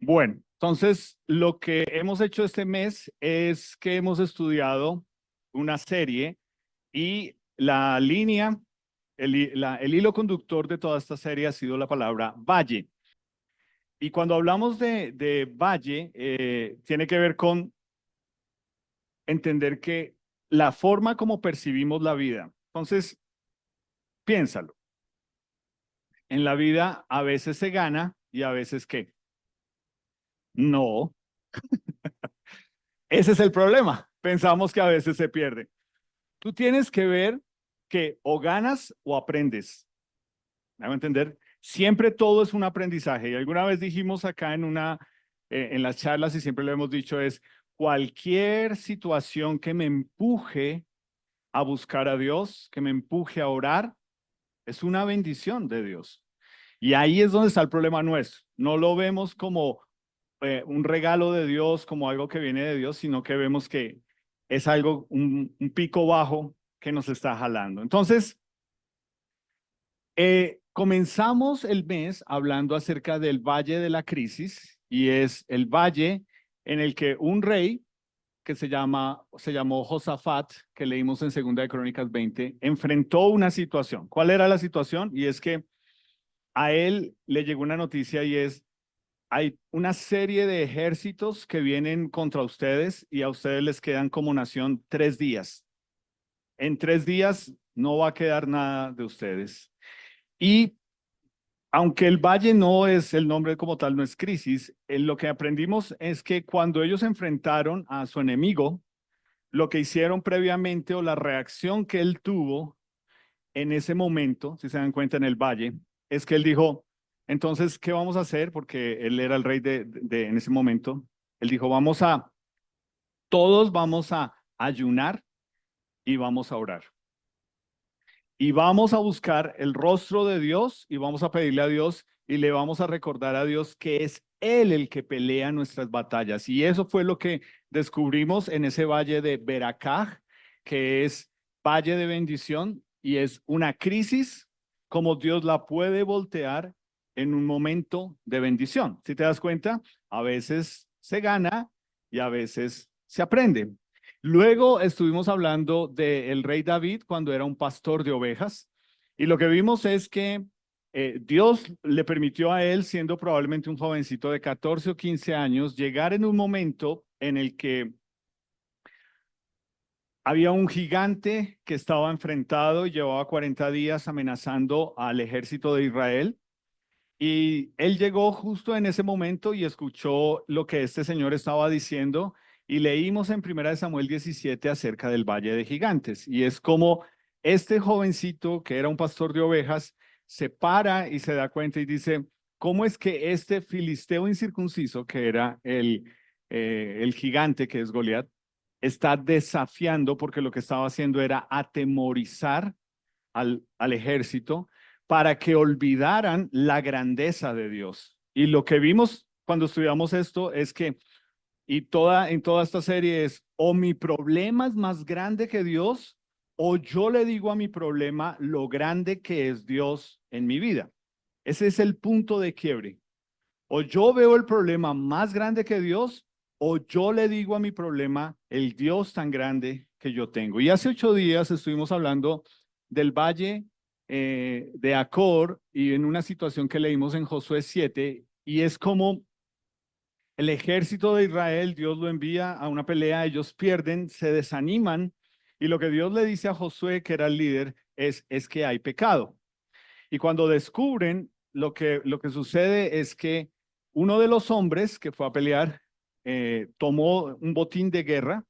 Bueno, entonces lo que hemos hecho este mes es que hemos estudiado una serie y la línea, el hilo conductor de toda esta serie ha sido la palabra valle. Y cuando hablamos de valle, tiene que ver con entender que la forma como percibimos la vida. Entonces, piénsalo. En la vida a veces se gana y a veces ¿qué? No. Ese es el problema. Pensamos que a veces se pierde. Tú tienes que ver que o ganas o aprendes. ¿Me hago entender? Siempre todo es un aprendizaje. Y alguna vez dijimos acá en las charlas y siempre lo hemos dicho es cualquier situación que me empuje a buscar a Dios, que me empuje a orar, es una bendición de Dios. Y ahí es donde está el problema nuestro. No lo vemos como un regalo de Dios, como algo que viene de Dios, sino que vemos que es algo, un pico bajo que nos está jalando. Entonces, comenzamos el mes hablando acerca del valle de la crisis y es el valle en el que un rey que se llamó Josafat, que leímos en Segunda de Crónicas 20, enfrentó una situación. ¿Cuál era la situación? Y es que a él le llegó una noticia y es, hay una serie de ejércitos que vienen contra ustedes y a ustedes les quedan como nación 3 días. En 3 días no va a quedar nada de ustedes. Y aunque el valle no es el nombre como tal, no es crisis, lo que aprendimos es que cuando ellos enfrentaron a su enemigo, lo que hicieron previamente o la reacción que él tuvo en ese momento, si se dan cuenta en el valle, es que él dijo, entonces, ¿qué vamos a hacer? Porque él era el rey en ese momento. Él dijo, todos vamos a ayunar y vamos a orar. Y vamos a buscar el rostro de Dios y vamos a pedirle a Dios y le vamos a recordar a Dios que es Él el que pelea nuestras batallas. Y eso fue lo que descubrimos en ese valle de Beracaj, que es valle de bendición y es una crisis como Dios la puede voltear en un momento de bendición. Si te das cuenta, a veces se gana y a veces se aprende. Luego estuvimos hablando del rey David cuando era un pastor de ovejas y lo que vimos es que Dios le permitió a él, siendo probablemente un jovencito de 14 o 15 años, llegar en un momento en el que había un gigante que estaba enfrentado y llevaba 40 días amenazando al ejército de Israel. Y él llegó justo en ese momento y escuchó lo que este señor estaba diciendo y leímos en Primera de Samuel 17 acerca del Valle de Gigantes. Y es como este jovencito que era un pastor de ovejas se para y se da cuenta y dice, ¿cómo es que este filisteo incircunciso, que era el gigante que es Goliat, está desafiando porque lo que estaba haciendo era atemorizar al ejército para que olvidaran la grandeza de Dios? Y lo que vimos cuando estudiamos esto es que, en toda esta serie es, o mi problema es más grande que Dios, o yo le digo a mi problema lo grande que es Dios en mi vida. Ese es el punto de quiebre. O yo veo el problema más grande que Dios, o yo le digo a mi problema el Dios tan grande que yo tengo. Y hace 8 días estuvimos hablando del valle de Acor y en una situación que leímos en Josué 7, y es como el ejército de Israel, Dios lo envía a una pelea, ellos pierden, se desaniman, y lo que Dios le dice a Josué, que era el líder, es que hay pecado. Y cuando descubren, lo que sucede es que uno de los hombres que fue a pelear tomó un botín de guerra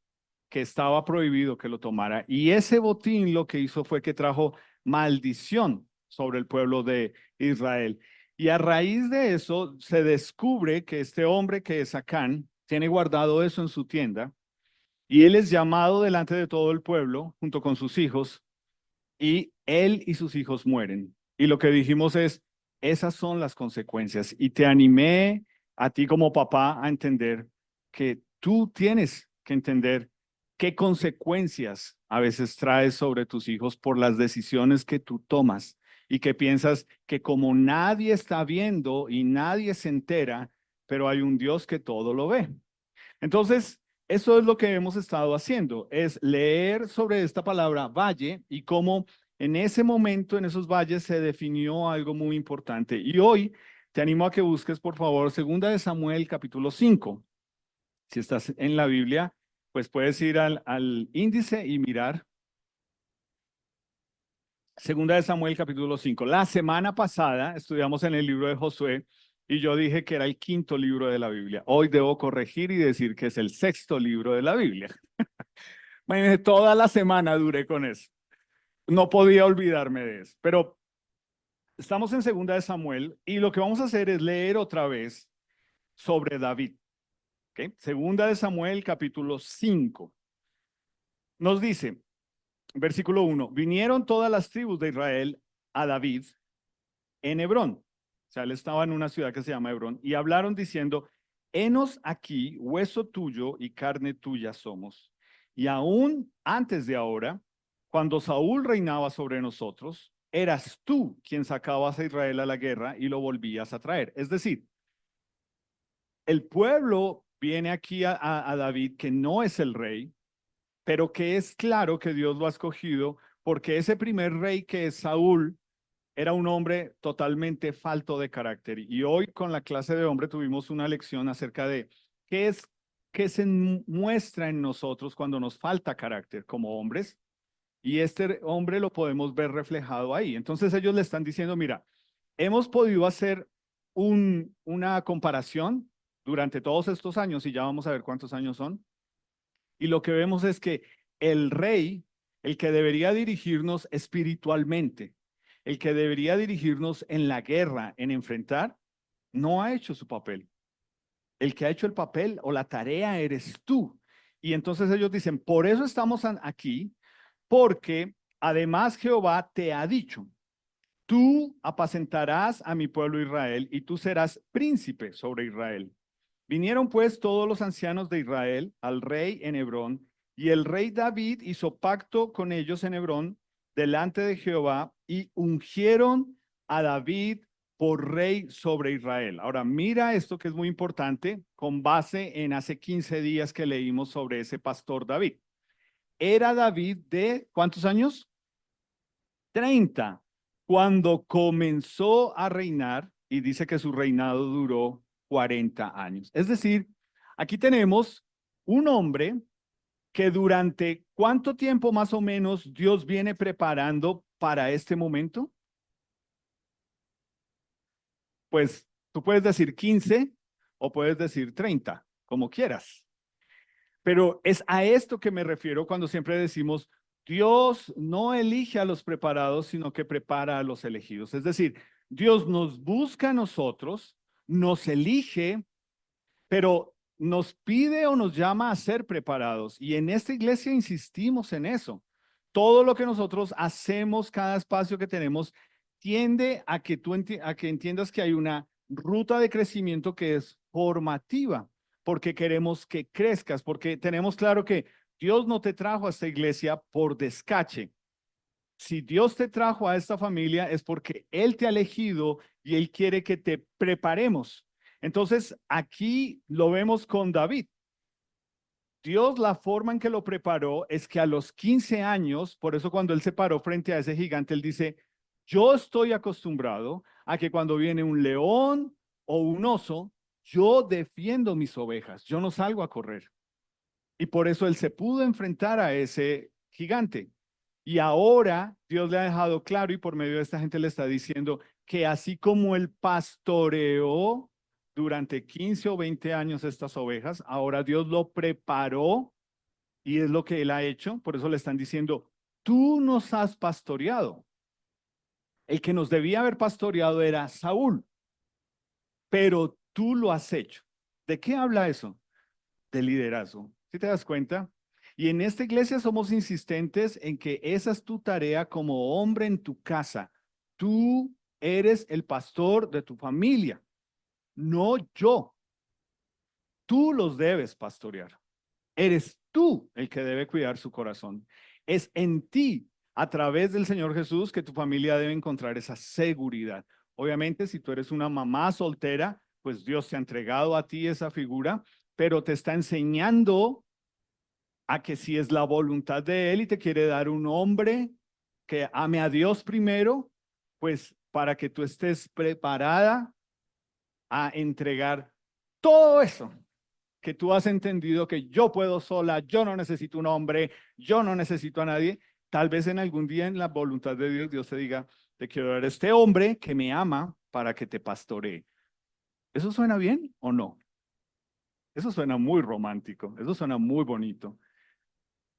que estaba prohibido que lo tomara. Y ese botín lo que hizo fue que trajo maldición sobre el pueblo de Israel. Y a raíz de eso se descubre que este hombre que es Acán tiene guardado eso en su tienda y él es llamado delante de todo el pueblo junto con sus hijos y él y sus hijos mueren. Y lo que dijimos es, esas son las consecuencias. Y te animé a ti como papá a entender que tú tienes que entender qué consecuencias a veces traes sobre tus hijos por las decisiones que tú tomas y que piensas que como nadie está viendo y nadie se entera, pero hay un Dios que todo lo ve. Entonces, eso es lo que hemos estado haciendo, es leer sobre esta palabra valle y cómo en ese momento, en esos valles, se definió algo muy importante. Y hoy te animo a que busques, por favor, Segunda de Samuel, capítulo 5. Si estás en la Biblia, pues puedes ir al índice y mirar. Segunda de Samuel, capítulo 5. La semana pasada estudiamos en el libro de Josué y yo dije que era el quinto libro de la Biblia. Hoy debo corregir y decir que es el sexto libro de la Biblia. Imagínense, toda la semana duré con eso. No podía olvidarme de eso. Pero estamos en Segunda de Samuel y lo que vamos a hacer es leer otra vez sobre David. ¿Ok? Segunda de Samuel, capítulo 5. Nos dice, versículo 1, vinieron todas las tribus de Israel a David en Hebrón. O sea, él estaba en una ciudad que se llama Hebrón y hablaron diciendo, henos aquí, hueso tuyo y carne tuya somos. Y aún antes de ahora, cuando Saúl reinaba sobre nosotros, eras tú quien sacabas a Israel a la guerra y lo volvías a traer. Es decir, el pueblo viene aquí a David, que no es el rey, pero que es claro que Dios lo ha escogido porque ese primer rey que es Saúl, era un hombre totalmente falto de carácter. Y hoy con la clase de hombre tuvimos una lección acerca de qué es, qué se muestra en nosotros cuando nos falta carácter como hombres. Y este hombre lo podemos ver reflejado ahí. Entonces ellos le están diciendo, mira, hemos podido hacer una comparación durante todos estos años y ya vamos a ver cuántos años son. Y lo que vemos es que el rey, el que debería dirigirnos espiritualmente, el que debería dirigirnos en la guerra, en enfrentar, no ha hecho su papel. El que ha hecho el papel o la tarea eres tú. Y entonces ellos dicen, por eso estamos aquí, porque además Jehová te ha dicho, tú apacentarás a mi pueblo Israel y tú serás príncipe sobre Israel. Vinieron pues todos los ancianos de Israel al rey en Hebrón, y el rey David hizo pacto con ellos en Hebrón delante de Jehová y ungieron a David por rey sobre Israel. Ahora mira esto que es muy importante con base en hace 15 días que leímos sobre ese pastor David. Era David de ¿cuántos años? 30 cuando comenzó a reinar y dice que su reinado duró 40 años. Es decir, aquí tenemos un hombre que durante ¿cuánto tiempo más o menos Dios viene preparando para este momento? Pues tú puedes decir 15 o puedes decir 30, como quieras. Pero es a esto que me refiero cuando siempre decimos, Dios no elige a los preparados, sino que prepara a los elegidos. Es decir, Dios nos busca a nosotros, nos elige, pero nos pide o nos llama a ser preparados. Y en esta iglesia insistimos en eso. Todo lo que nosotros hacemos, cada espacio que tenemos, tiende a que a que entiendas que hay una ruta de crecimiento que es formativa, porque queremos que crezcas, porque tenemos claro que Dios no te trajo a esta iglesia por descache. Si Dios te trajo a esta familia es porque Él te ha elegido y Él quiere que te preparemos. Entonces, aquí lo vemos con David. Dios, la forma en que lo preparó es que a los 15 años, por eso cuando él se paró frente a ese gigante, él dice, yo estoy acostumbrado a que cuando viene un león o un oso, yo defiendo mis ovejas, yo no salgo a correr. Y por eso él se pudo enfrentar a ese gigante. Y ahora Dios le ha dejado claro y por medio de esta gente le está diciendo que así como él pastoreó durante 15 o 20 años estas ovejas, ahora Dios lo preparó y es lo que él ha hecho. Por eso le están diciendo, tú nos has pastoreado. El que nos debía haber pastoreado era Saúl, pero tú lo has hecho. ¿De qué habla eso? De liderazgo. ¿Sí te das cuenta? Y en esta iglesia somos insistentes en que esa es tu tarea como hombre en tu casa. Tú eres el pastor de tu familia, no yo. Tú los debes pastorear. Eres tú el que debe cuidar su corazón. Es en ti, a través del Señor Jesús, que tu familia debe encontrar esa seguridad. Obviamente, si tú eres una mamá soltera, pues Dios te ha entregado a ti esa figura, pero te está enseñando a que si es la voluntad de Él y te quiere dar un hombre que ame a Dios primero, pues para que tú estés preparada a entregar todo eso que tú has entendido que yo puedo sola, yo no necesito un hombre, yo no necesito a nadie. Tal vez en algún día en la voluntad de Dios, Dios te diga, te quiero dar este hombre que me ama para que te pastoree. ¿Eso suena bien o no? Eso suena muy romántico, eso suena muy bonito.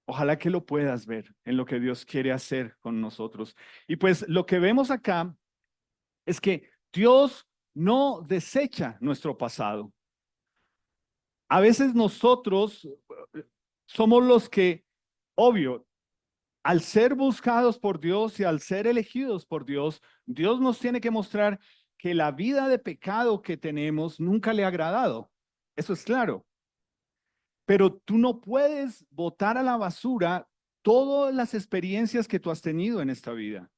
Ojalá que lo puedas ver en lo que Dios quiere hacer con nosotros. Y pues lo que vemos acá es que Dios no desecha nuestro pasado. A veces nosotros somos los que, obvio, al ser buscados por Dios y al ser elegidos por Dios, Dios nos tiene que mostrar que la vida de pecado que tenemos nunca le ha agradado. Eso es claro. Pero tú no puedes botar a la basura todas las experiencias que tú has tenido en esta vida.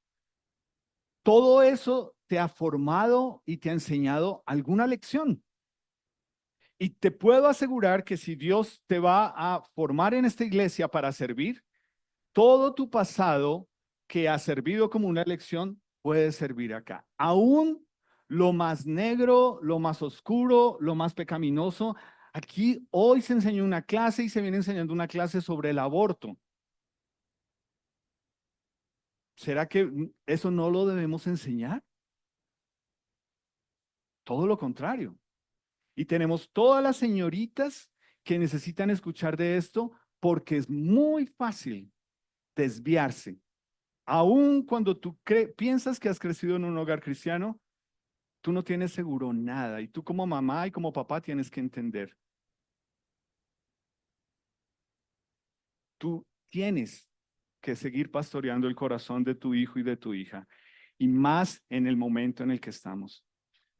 Todo eso te ha formado y te ha enseñado alguna lección. Y te puedo asegurar que si Dios te va a formar en esta iglesia para servir, todo tu pasado que ha servido como una lección puede servir acá. Aún lo más negro, lo más oscuro, lo más pecaminoso. Aquí hoy se enseñó una clase y se viene enseñando una clase sobre el aborto. ¿Será que eso no lo debemos enseñar? Todo lo contrario. Y tenemos todas las señoritas que necesitan escuchar de esto porque es muy fácil desviarse. Aún cuando tú piensas que has crecido en un hogar cristiano, tú no tienes seguro nada. Y tú como mamá y como papá tienes que entender. Tú tienes que seguir pastoreando el corazón de tu hijo y de tu hija. Y más en el momento en el que estamos.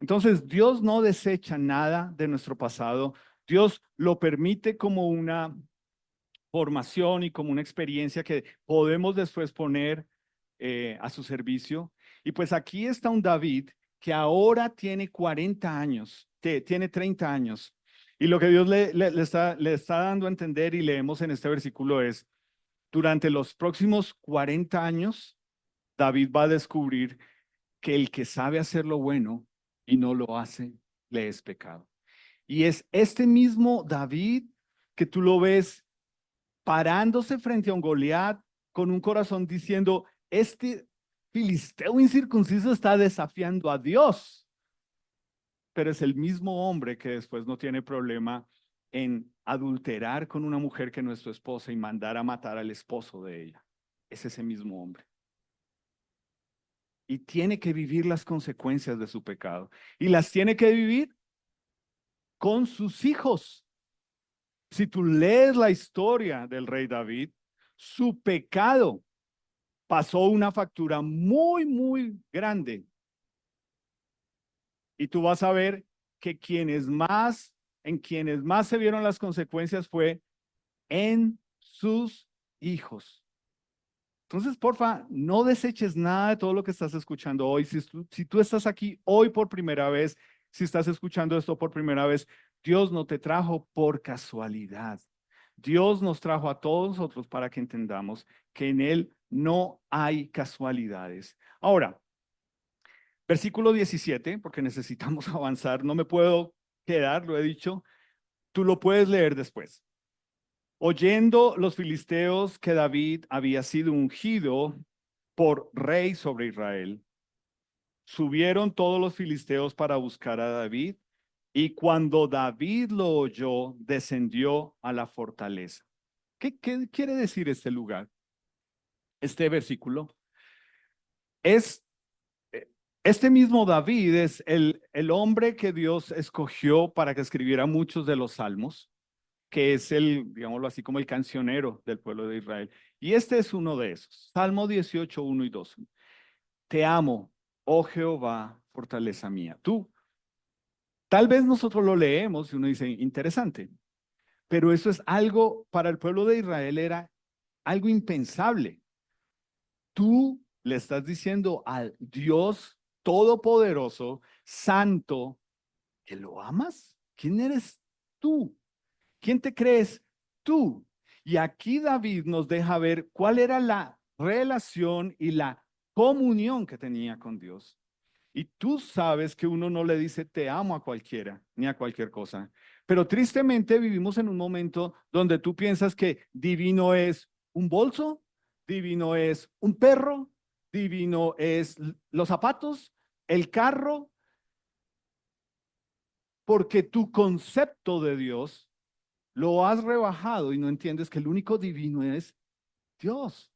Entonces, Dios no desecha nada de nuestro pasado. Dios lo permite como una formación y como una experiencia que podemos después poner a su servicio. Y pues aquí está un David que ahora tiene 40 años, tiene 30 años. Y lo que Dios le está dando a entender y leemos en este versículo es, durante los próximos 40 años, David va a descubrir que el que sabe hacer lo bueno y no lo hace, le es pecado. Y es este mismo David que tú lo ves parándose frente a un Goliat con un corazón diciendo, este filisteo incircunciso está desafiando a Dios, pero es el mismo hombre que después no tiene problema en adulterar con una mujer que no es su esposa y mandar a matar al esposo de ella. Es ese mismo hombre. Y tiene que vivir las consecuencias de su pecado. Y las tiene que vivir con sus hijos. Si tú lees la historia del rey David, su pecado pasó una factura muy, muy grande. Y tú vas a ver que en quienes más se vieron las consecuencias fue en sus hijos. Entonces, porfa, no deseches nada de todo lo que estás escuchando hoy. Si tú estás aquí hoy por primera vez, si estás escuchando esto por primera vez, Dios no te trajo por casualidad. Dios nos trajo a todos nosotros para que entendamos que en Él no hay casualidades. Ahora, versículo 17, porque necesitamos avanzar, no me puedo quedar, lo he dicho, tú lo puedes leer después. Oyendo los filisteos que David había sido ungido por rey sobre Israel, subieron todos los filisteos para buscar a David, y cuando David lo oyó, descendió a la fortaleza. ¿Qué quiere decir este lugar? Este versículo es, este mismo David es el hombre que Dios escogió para que escribiera muchos de los salmos, que es el, digámoslo así, como el cancionero del pueblo de Israel. Y este es uno de esos, Salmo 18, 1 y 2. Te amo, oh Jehová, fortaleza mía. Tú, tal vez nosotros lo leemos y uno dice, interesante, pero eso es algo, para el pueblo de Israel era algo impensable. Tú le estás diciendo al Dios todopoderoso, santo, que lo amas. ¿Quién eres tú? ¿Quién te crees tú? Y aquí David nos deja ver cuál era la relación y la comunión que tenía con Dios. Y tú sabes que uno no le dice te amo a cualquiera, ni a cualquier cosa. Pero tristemente vivimos en un momento donde tú piensas que divino es un bolso, divino es un perro, divino es los zapatos, el carro, porque tu concepto de Dios lo has rebajado y no entiendes que el único divino es Dios.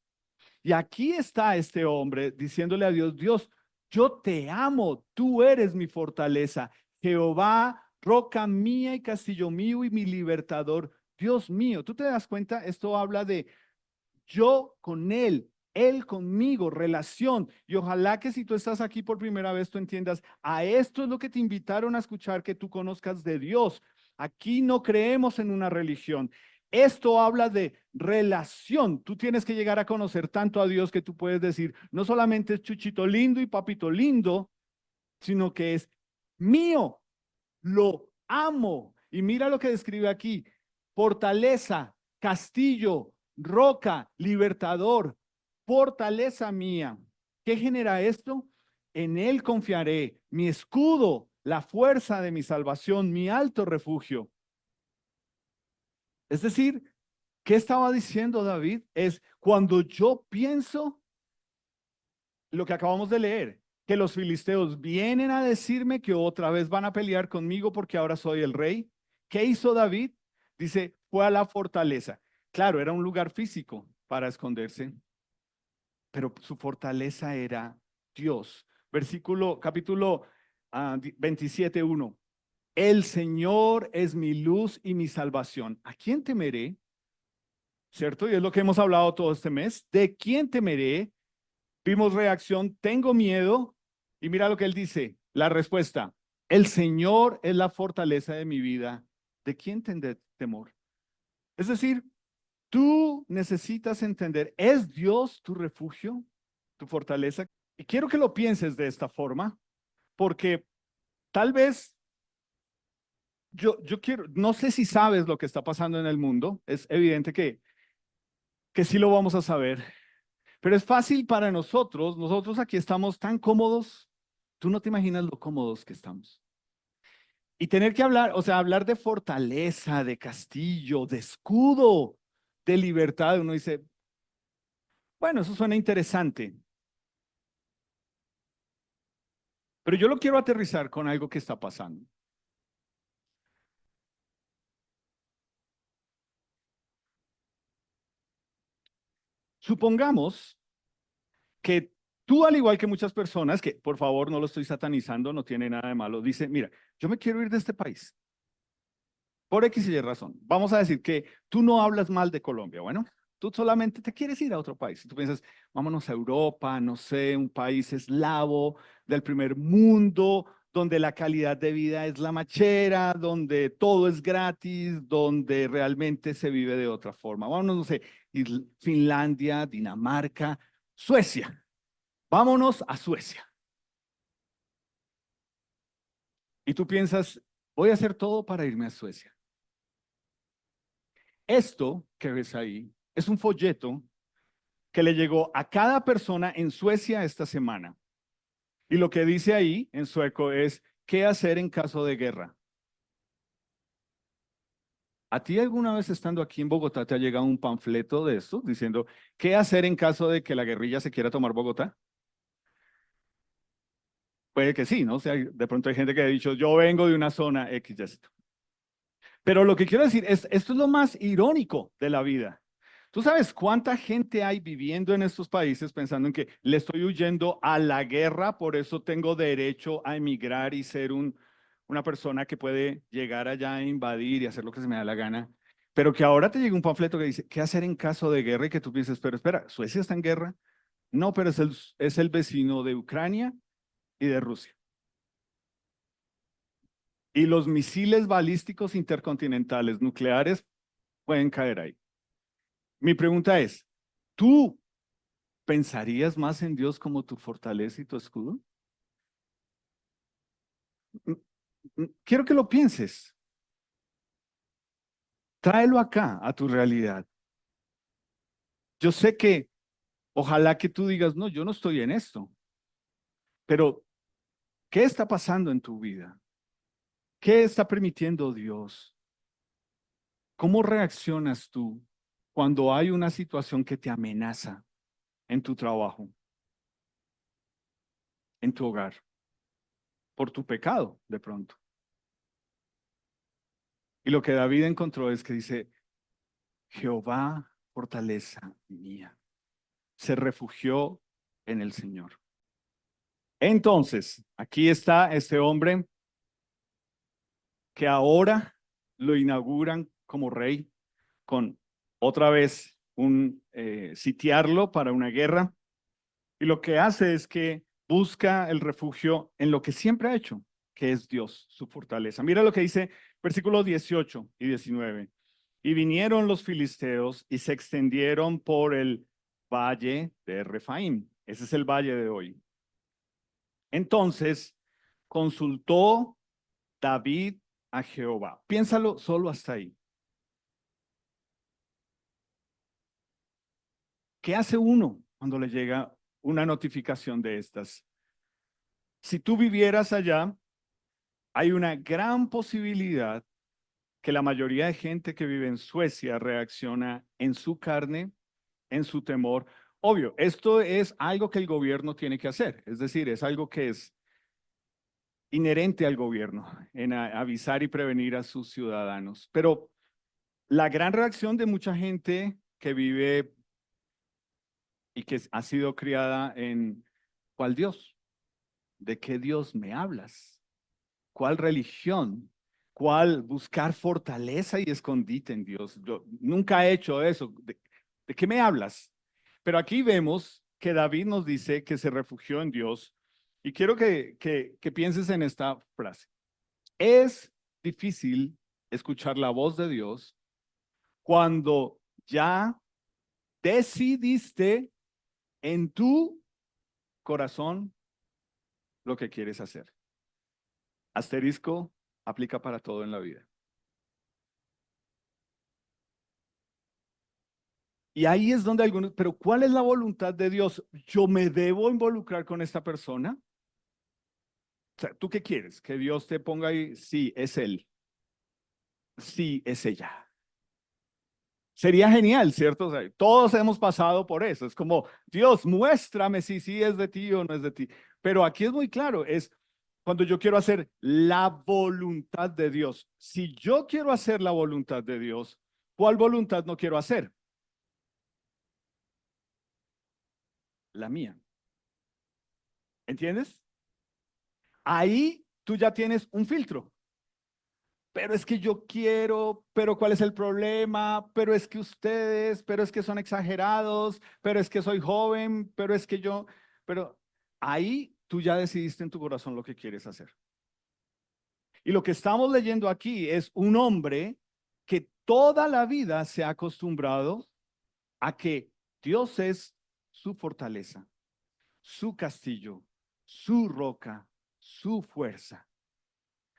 Y aquí está este hombre diciéndole a Dios, Dios, yo te amo, tú eres mi fortaleza, Jehová, roca mía y castillo mío y mi libertador, Dios mío. ¿Tú te das cuenta? Esto habla de yo con él conmigo, relación. Y ojalá que si tú estás aquí por primera vez, tú entiendas, a esto es lo que te invitaron a escuchar, que tú conozcas de Dios. Aquí no creemos en una religión. Esto habla de relación. Tú tienes que llegar a conocer tanto a Dios que tú puedes decir, no solamente es chuchito lindo y papito lindo, sino que es mío, lo amo. Y mira lo que describe aquí, fortaleza, castillo, roca, libertador, fortaleza mía. ¿Qué genera esto? En él confiaré, mi escudo, la fuerza de mi salvación, mi alto refugio. Es decir, ¿qué estaba diciendo David? Es cuando yo pienso lo que acabamos de leer, que los filisteos vienen a decirme que otra vez van a pelear conmigo porque ahora soy el rey. ¿Qué hizo David? Dice, fue a la fortaleza. Claro, era un lugar físico para esconderse, pero su fortaleza era Dios. Capítulo 27:1. El Señor es mi luz y mi salvación. ¿A quién temeré? ¿Cierto? Y es lo que hemos hablado todo este mes. ¿De quién temeré? Vimos reacción, tengo miedo. Y mira lo que él dice, la respuesta, el Señor es la fortaleza de mi vida. ¿De quién tendré temor? Es decir, tú necesitas entender, ¿es Dios tu refugio, tu fortaleza? Y quiero que lo pienses de esta forma, porque tal vez yo quiero, no sé si sabes lo que está pasando en el mundo, es evidente que sí lo vamos a saber. Pero es fácil para nosotros aquí estamos tan cómodos, tú no te imaginas lo cómodos que estamos. Y tener que hablar, o sea, hablar de fortaleza, de castillo, de escudo, de libertad, uno dice, bueno, eso suena interesante, pero yo lo quiero aterrizar con algo que está pasando. Supongamos que tú, al igual que muchas personas, que por favor no lo estoy satanizando, no tiene nada de malo, dice, mira, yo me quiero ir de este país. Por X y Y razón. Vamos a decir que tú no hablas mal de Colombia. Bueno, tú solamente te quieres ir a otro país. Y tú piensas, vámonos a Europa, no sé, un país eslavo del primer mundo, donde la calidad de vida es la machera, donde todo es gratis, donde realmente se vive de otra forma. Vámonos, no sé, Finlandia, Dinamarca, Suecia. Vámonos a Suecia. Y tú piensas, voy a hacer todo para irme a Suecia. Esto que ves ahí es un folleto que le llegó a cada persona en Suecia esta semana. Y lo que dice ahí en sueco es, ¿qué hacer en caso de guerra? ¿A ti alguna vez estando aquí en Bogotá te ha llegado un panfleto de esto diciendo, ¿qué hacer en caso de que la guerrilla se quiera tomar Bogotá? Puede que sí, ¿no? O sea, de pronto hay gente que ha dicho, yo vengo de una zona X, y Z. Pero lo que quiero decir es, esto es lo más irónico de la vida. ¿Tú sabes cuánta gente hay viviendo en estos países pensando en que le estoy huyendo a la guerra, por eso tengo derecho a emigrar y ser una persona que puede llegar allá a invadir y hacer lo que se me da la gana? Pero que ahora te llega un panfleto que dice, ¿qué hacer en caso de guerra? Y que tú pienses, pero espera, ¿Suecia está en guerra? No, pero es el vecino de Ucrania y de Rusia. Y los misiles balísticos intercontinentales nucleares pueden caer ahí. Mi pregunta es, ¿tú pensarías más en Dios como tu fortaleza y tu escudo? Mm, Quiero que lo pienses. Tráelo acá, a tu realidad. Yo sé que ojalá que tú digas, no, yo no estoy en esto, pero ¿qué está pasando en tu vida? ¿Qué está permitiendo Dios? ¿Cómo reaccionas tú cuando hay una situación que te amenaza en tu trabajo, en tu hogar, por tu pecado de pronto? Y lo que David encontró es que dice, Jehová, fortaleza mía, se refugió en el Señor. Entonces, aquí está este hombre que ahora lo inauguran como rey con otra vez un sitiarlo para una guerra. Y lo que hace es que busca el refugio en lo que siempre ha hecho, que es Dios, su fortaleza. Mira lo que dice versículos 18 y 19. Y vinieron los filisteos y se extendieron por el valle de Refaim. Ese es el valle de hoy. Entonces consultó David a Jehová. Piénsalo solo hasta ahí. ¿Qué hace uno cuando le llega una notificación de estas? Si tú vivieras allá, hay una gran posibilidad que la mayoría de gente que vive en Suecia reacciona en su carne, en su temor. Obvio, esto es algo que el gobierno tiene que hacer, es decir, es algo que es inherente al gobierno, en avisar y prevenir a sus ciudadanos. Pero la gran reacción de mucha gente que vive y que ha sido criada en, ¿cuál Dios? ¿De qué Dios me hablas? ¿Cuál religión? ¿Cuál buscar fortaleza y escondite en Dios? Yo nunca he hecho eso. ¿De qué me hablas? Pero aquí vemos que David nos dice que se refugió en Dios. Y quiero que pienses en esta frase. Es difícil escuchar la voz de Dios cuando ya decidiste en tu corazón lo que quieres hacer. Asterisco aplica para todo en la vida. Y ahí es donde algunos, pero ¿cuál es la voluntad de Dios? ¿Yo me debo involucrar con esta persona? O sea, ¿tú qué quieres? ¿Que Dios te ponga ahí? Sí, es él. Sí, es ella. Sería genial, ¿cierto? O sea, todos hemos pasado por eso. Es como, Dios, muéstrame si sí es de ti o no es de ti. Pero aquí es muy claro, es cuando yo quiero hacer la voluntad de Dios. Si yo quiero hacer la voluntad de Dios, ¿cuál voluntad no quiero hacer? La mía. ¿Entiendes? Ahí tú ya tienes un filtro. Pero es que yo quiero, pero ¿cuál es el problema? Pero es que ustedes, pero es que son exagerados, pero es que soy joven, pero es que yo, pero ahí tú ya decidiste en tu corazón lo que quieres hacer. Y lo que estamos leyendo aquí es un hombre que toda la vida se ha acostumbrado a que Dios es su fortaleza, su castillo, su roca, su fuerza.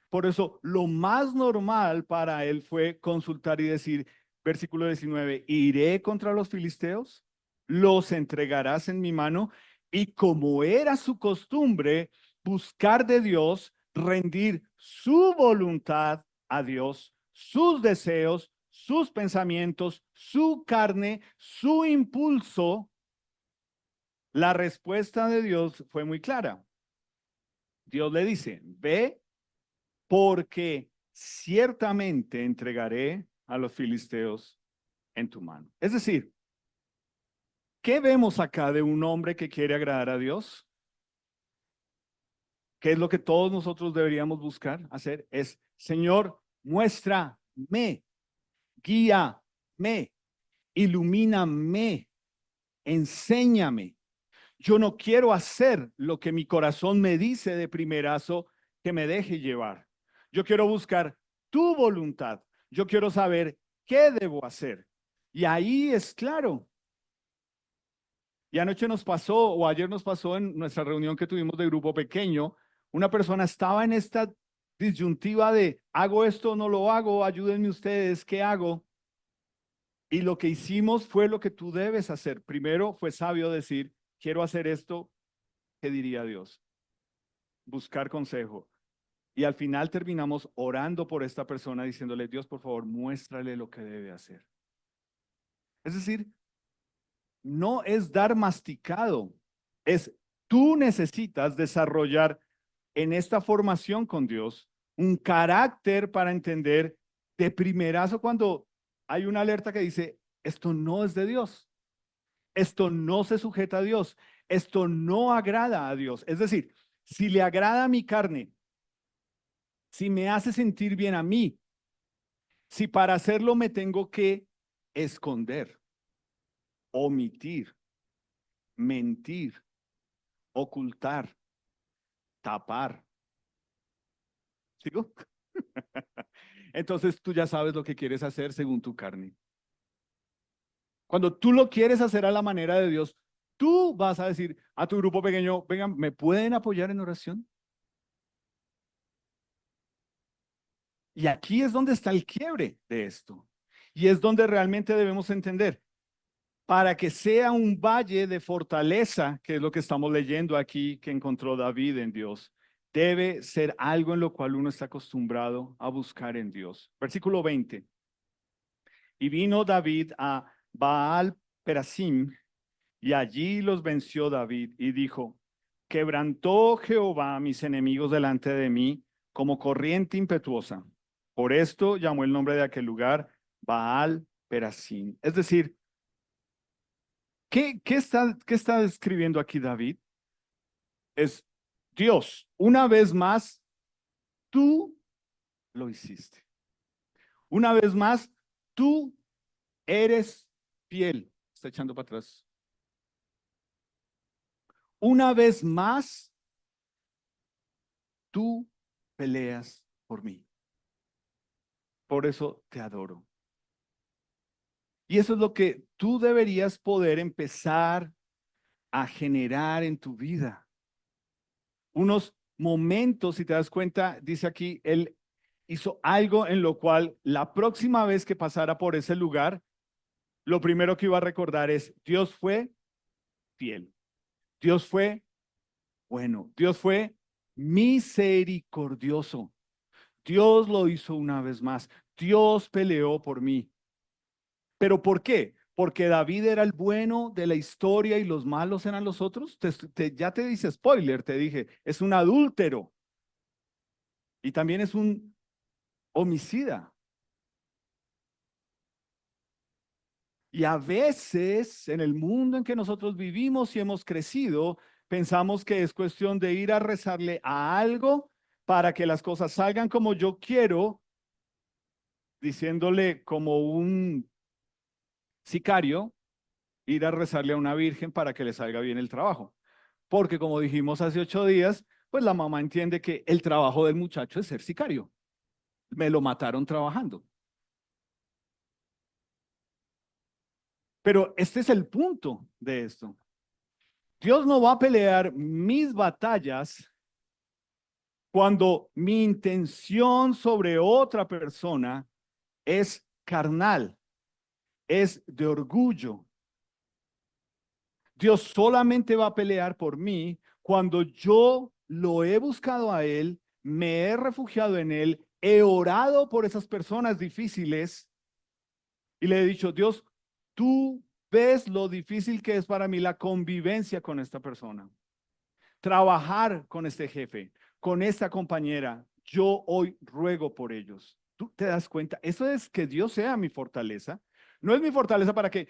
Por eso, lo más normal para él fue consultar y decir, versículo 19, iré contra los filisteos, los entregarás en mi mano, y como era su costumbre, buscar de Dios, rendir su voluntad a Dios, sus deseos, sus pensamientos, su carne, su impulso, la respuesta de Dios fue muy clara. Dios le dice, ve porque ciertamente entregaré a los filisteos en tu mano. Es decir, ¿qué vemos acá de un hombre que quiere agradar a Dios? ¿Qué es lo que todos nosotros deberíamos buscar hacer? Es, Señor, muéstrame, guíame, ilumíname, enséñame. Yo no quiero hacer lo que mi corazón me dice de primerazo que me deje llevar. Yo quiero buscar tu voluntad. Yo quiero saber qué debo hacer. Y ahí es claro. Y anoche nos pasó, o ayer nos pasó en nuestra reunión que tuvimos de grupo pequeño, una persona estaba en esta disyuntiva de, ¿hago esto o no lo hago? Ayúdenme ustedes, ¿qué hago? Y lo que hicimos fue lo que tú debes hacer. Primero fue sabio decir, quiero hacer esto, ¿qué diría Dios? Buscar consejo. Y al final terminamos orando por esta persona, diciéndole, Dios, por favor, muéstrale lo que debe hacer. Es decir, no es dar masticado, es tú necesitas desarrollar en esta formación con Dios un carácter para entender de primerazo cuando hay una alerta que dice, esto no es de Dios, esto no se sujeta a Dios, esto no agrada a Dios. Es decir, si le agrada a mi carne, si me hace sentir bien a mí, si para hacerlo me tengo que esconder, omitir, mentir, ocultar, tapar. ¿Sigo? Entonces tú ya sabes lo que quieres hacer según tu carne. Cuando tú lo quieres hacer a la manera de Dios, tú vas a decir a tu grupo pequeño, vengan, ¿me pueden apoyar en oración? Y aquí es donde está el quiebre de esto. Y es donde realmente debemos entender, para que sea un valle de fortaleza, que es lo que estamos leyendo aquí, que encontró David en Dios, debe ser algo en lo cual uno está acostumbrado a buscar en Dios. Versículo 20. Y vino David a Baal Perasim, y allí los venció David, y dijo, quebrantó Jehová a mis enemigos delante de mí como corriente impetuosa. Por esto llamó el nombre de aquel lugar Baal Perasim. Es decir, qué está describiendo aquí David? Es Dios, una vez más, tú lo hiciste. Una vez más, tú eres fiel. Está echando para atrás. Una vez más, tú peleas por mí. Por eso te adoro. Y eso es lo que tú deberías poder empezar a generar en tu vida. Unos momentos, si te das cuenta, dice aquí, él hizo algo en lo cual la próxima vez que pasara por ese lugar, lo primero que iba a recordar es, Dios fue fiel. Dios fue bueno. Dios fue misericordioso. Dios lo hizo una vez más. Dios peleó por mí. ¿Pero por qué? Porque David era el bueno de la historia y los malos eran los otros. Ya te dice spoiler, te dije, es un adúltero y también es un homicida. Y a veces en el mundo en que nosotros vivimos y hemos crecido, pensamos que es cuestión de ir a rezarle a algo para que las cosas salgan como yo quiero, diciéndole como un sicario, ir a rezarle a una virgen para que le salga bien el trabajo. Porque como dijimos hace 8 días, pues la mamá entiende que el trabajo del muchacho es ser sicario. Me lo mataron trabajando. Pero este es el punto de esto. Dios no va a pelear mis batallas cuando mi intención sobre otra persona es carnal, es de orgullo. Dios solamente va a pelear por mí cuando yo lo he buscado a Él, me he refugiado en Él, he orado por esas personas difíciles y le he dicho, Dios, tú ves lo difícil que es para mí la convivencia con esta persona, trabajar con este jefe, con esta compañera. Yo hoy ruego por ellos. ¿Tú te das cuenta? Eso es que Dios sea mi fortaleza. No es mi fortaleza para que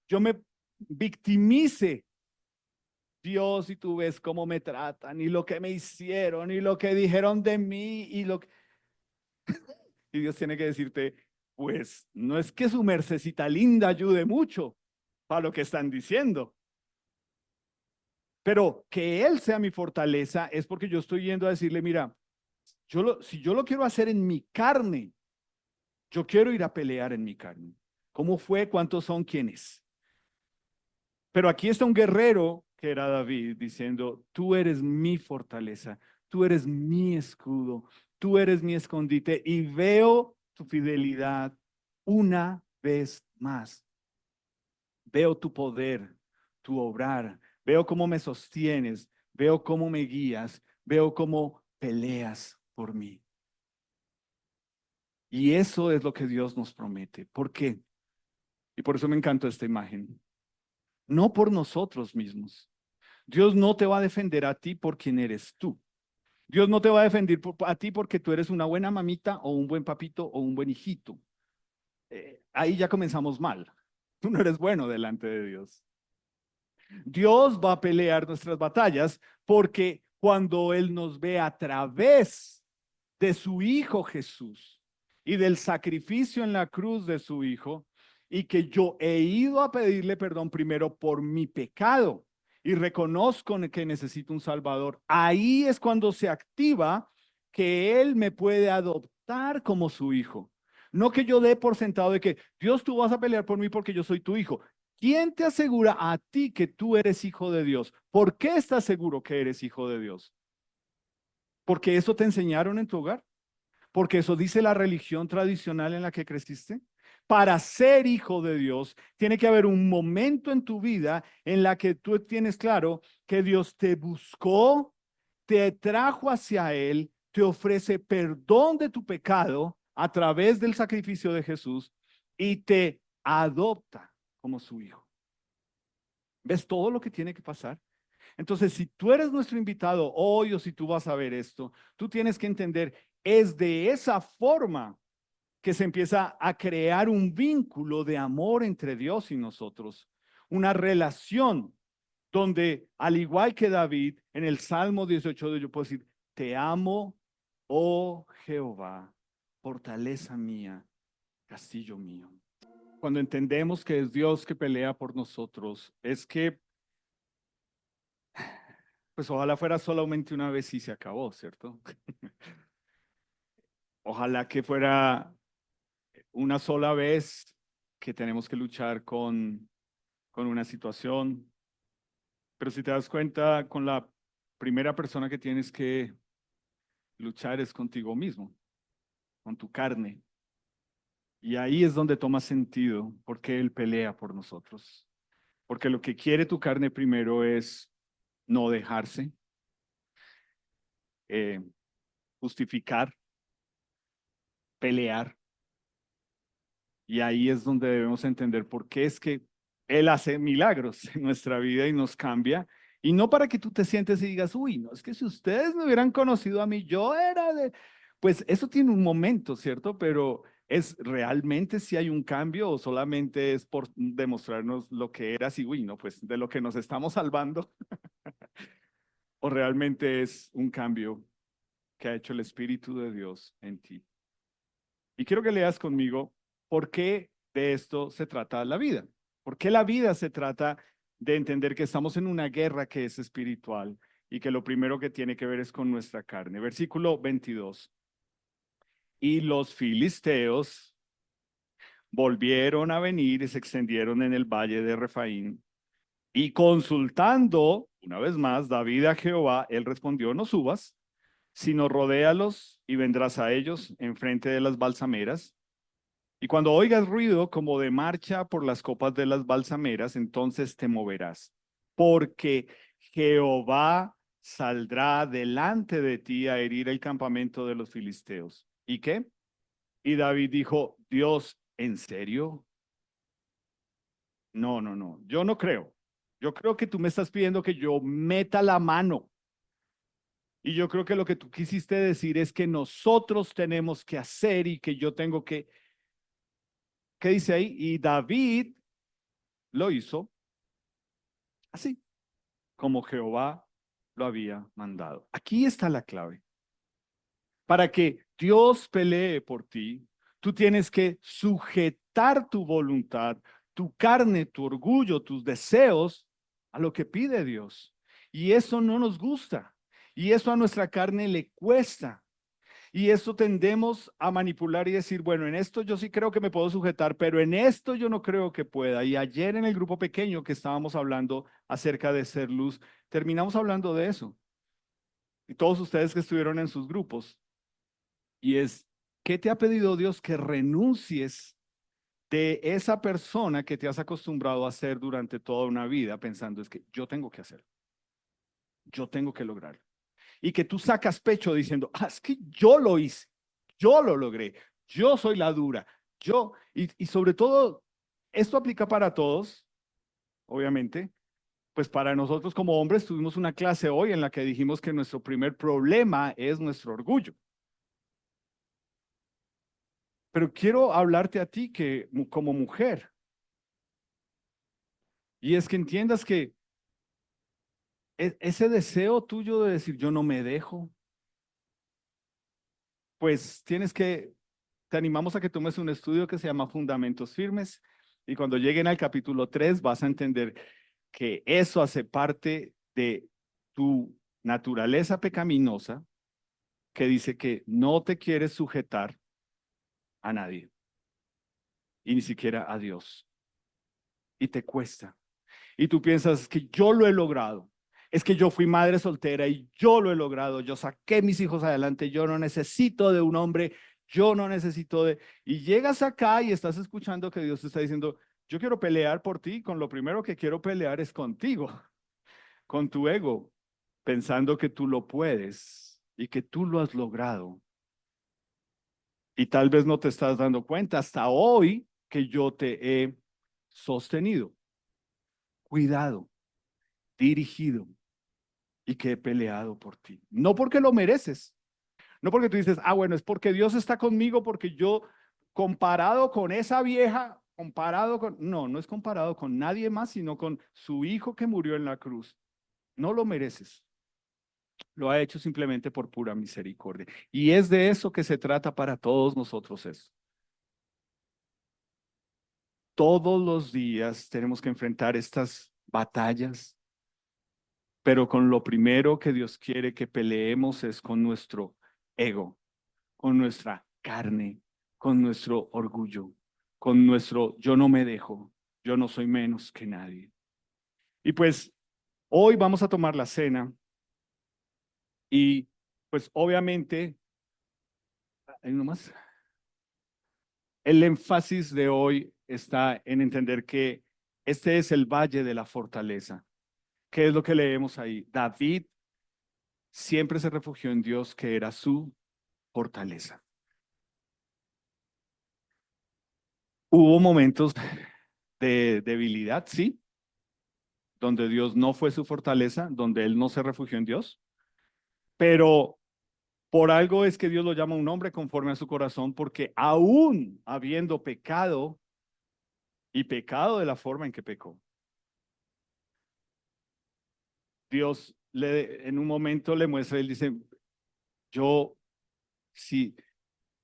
yo me victimice. Dios, y tú ves cómo me tratan y lo que me hicieron y lo que dijeron de mí y lo que... Y Dios tiene que decirte, pues no es que su mercecita linda ayude mucho para lo que están diciendo. Pero que Él sea mi fortaleza es porque yo estoy yendo a decirle, mira, si yo lo quiero hacer en mi carne, yo quiero ir a pelear en mi carne. ¿Cómo fue? ¿Cuántos son? ¿Quiénes? Pero aquí está un guerrero que era David diciendo, tú eres mi fortaleza, tú eres mi escudo, tú eres mi escondite y veo tu fidelidad una vez más. Veo tu poder, tu obrar, veo cómo me sostienes, veo cómo me guías, veo cómo peleas por mí. Y eso es lo que Dios nos promete. ¿Por qué? Y por eso me encantó esta imagen. No por nosotros mismos. Dios no te va a defender a ti por quien eres tú. Dios no te va a defender a ti porque tú eres una buena mamita o un buen papito o un buen hijito. Ahí ya comenzamos mal. Tú no eres bueno delante de Dios. Dios va a pelear nuestras batallas porque cuando Él nos ve a través de su Hijo Jesús y del sacrificio en la cruz de su Hijo, y que yo he ido a pedirle perdón primero por mi pecado y reconozco que necesito un Salvador, ahí es cuando se activa que Él me puede adoptar como su hijo. No que yo dé por sentado de que Dios, tú vas a pelear por mí porque yo soy tu hijo. ¿Quién te asegura a ti que tú eres hijo de Dios? ¿Por qué estás seguro que eres hijo de Dios? ¿Porque eso te enseñaron en tu hogar? ¿Porque eso dice la religión tradicional en la que creciste? Para ser hijo de Dios, tiene que haber un momento en tu vida en la que tú tienes claro que Dios te buscó, te trajo hacia Él, te ofrece perdón de tu pecado a través del sacrificio de Jesús y te adopta como su hijo. ¿Ves todo lo que tiene que pasar? Entonces, si tú eres nuestro invitado hoy o si tú vas a ver esto, tú tienes que entender, es de esa forma que se empieza a crear un vínculo de amor entre Dios y nosotros, una relación donde, al igual que David, en el Salmo 18, yo puedo decir, te amo, oh Jehová, fortaleza mía, castillo mío. Cuando entendemos que es Dios que pelea por nosotros, es que pues ojalá fuera solamente una vez y se acabó, ¿cierto? Ojalá que fuera una sola vez que tenemos que luchar con una situación. Pero si te das cuenta, con la primera persona que tienes que luchar es contigo mismo, con tu carne. Y ahí es donde toma sentido porque Él pelea por nosotros. Porque lo que quiere tu carne primero es no dejarse, eh, justificar, pelear. Y ahí es donde debemos entender por qué es que Él hace milagros en nuestra vida y nos cambia. Y no para que tú te sientes y digas, uy, no, es que si ustedes me hubieran conocido a mí, yo era de... Pues eso tiene un momento, ¿cierto? Pero ¿es realmente si hay un cambio o solamente es por demostrarnos lo que eras y, uy, no, pues de lo que nos estamos salvando? ¿O realmente es un cambio que ha hecho el Espíritu de Dios en ti? Y quiero que leas conmigo por qué de esto se trata la vida. ¿Por qué la vida se trata de entender que estamos en una guerra que es espiritual y que lo primero que tiene que ver es con nuestra carne? Versículo 22. Y los filisteos volvieron a venir y se extendieron en el valle de Refaín. Y consultando una vez más David a Jehová, él respondió, no subas, sino rodéalos y vendrás a ellos enfrente de las balsameras. Y cuando oigas ruido como de marcha por las copas de las balsameras, entonces te moverás, porque Jehová saldrá delante de ti a herir el campamento de los filisteos. ¿Y qué? Y David dijo, Dios, ¿en serio? No, no, no, yo no creo. Yo creo que tú me estás pidiendo que yo meta la mano. Y yo creo que lo que tú quisiste decir es que nosotros tenemos que hacer y que yo tengo que, ¿qué dice ahí? Y David lo hizo así, como Jehová lo había mandado. Aquí está la clave. Para que Dios pelee por ti, tú tienes que sujetar tu voluntad, tu carne, tu orgullo, tus deseos a lo que pide Dios. Y eso no nos gusta. Y eso a nuestra carne le cuesta. Y eso tendemos a manipular y decir, bueno, en esto yo sí creo que me puedo sujetar, pero en esto yo no creo que pueda. Y ayer en el grupo pequeño que estábamos hablando acerca de ser luz, terminamos hablando de eso. Y todos ustedes que estuvieron en sus grupos. Y es, ¿qué te ha pedido Dios que renuncies de esa persona que te has acostumbrado a hacer durante toda una vida pensando es que yo tengo que hacerlo, yo tengo que lograrlo? Y que tú sacas pecho diciendo, es que yo lo hice, yo lo logré, yo soy la dura, y sobre todo, esto aplica para todos, obviamente, pues para nosotros como hombres tuvimos una clase hoy en la que dijimos que nuestro primer problema es nuestro orgullo. Pero quiero hablarte a ti que como mujer, y es que entiendas que ese deseo tuyo de decir yo no me dejo, pues te animamos a que tomes un estudio que se llama Fundamentos Firmes y cuando lleguen al capítulo 3 vas a entender que eso hace parte de tu naturaleza pecaminosa que dice que no te quieres sujetar a nadie y ni siquiera a Dios y te cuesta. Y tú piensas que yo lo he logrado. Es que yo fui madre soltera y yo lo he logrado. Yo saqué mis hijos adelante. Yo no necesito de un hombre. Yo no necesito de... Y llegas acá y estás escuchando que Dios te está diciendo, yo quiero pelear por ti. Con lo primero que quiero pelear es contigo, con tu ego, pensando que tú lo puedes y que tú lo has logrado. Y tal vez no te estás dando cuenta hasta hoy que yo te he sostenido, cuidado, dirigido y que he peleado por ti. No porque lo mereces, no porque tú dices, bueno, es porque Dios está conmigo, porque yo, comparado con esa vieja, comparado con, no, no es comparado con nadie más, sino con su hijo que murió en la cruz. No lo mereces. Lo ha hecho simplemente por pura misericordia. Y es de eso que se trata para todos nosotros eso. Todos los días tenemos que enfrentar estas batallas, pero con lo primero que Dios quiere que peleemos es con nuestro ego, con nuestra carne, con nuestro orgullo, con nuestro yo no me dejo, yo no soy menos que nadie. Y pues hoy vamos a tomar la cena y pues obviamente, ¿hay uno más? El énfasis de hoy está en entender que este es el valle de la fortaleza. ¿Qué es lo que leemos ahí? David siempre se refugió en Dios, que era su fortaleza. Hubo momentos de debilidad, sí, donde Dios no fue su fortaleza, donde él no se refugió en Dios, pero por algo es que Dios lo llama un hombre conforme a su corazón, porque aún habiendo pecado y pecado de la forma en que pecó, Dios en un momento le muestra, él dice, yo, si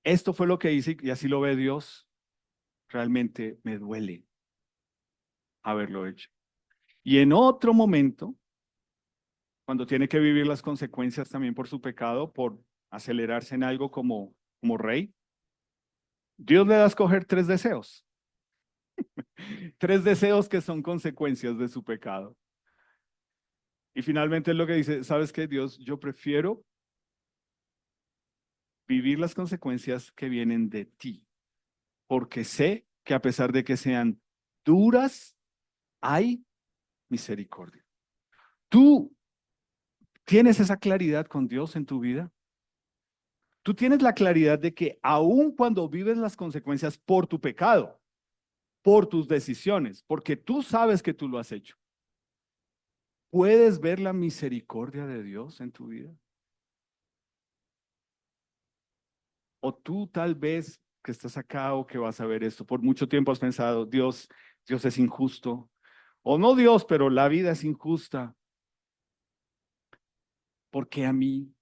esto fue lo que hice y así lo ve Dios, realmente me duele haberlo hecho. Y en otro momento, cuando tiene que vivir las consecuencias también por su pecado, por acelerarse en algo como rey, Dios le da a escoger tres deseos que son consecuencias de su pecado. Y finalmente es lo que dice, ¿sabes qué, Dios? Yo prefiero vivir las consecuencias que vienen de ti, porque sé que a pesar de que sean duras, hay misericordia. ¿Tú tienes esa claridad con Dios en tu vida? Tú tienes la claridad de que aun cuando vives las consecuencias por tu pecado, por tus decisiones, porque tú sabes que tú lo has hecho, ¿puedes ver la misericordia de Dios en tu vida? O tú tal vez que estás acá o que vas a ver esto, por mucho tiempo has pensado, Dios es injusto. O no Dios, pero la vida es injusta. ¿Por qué a mí?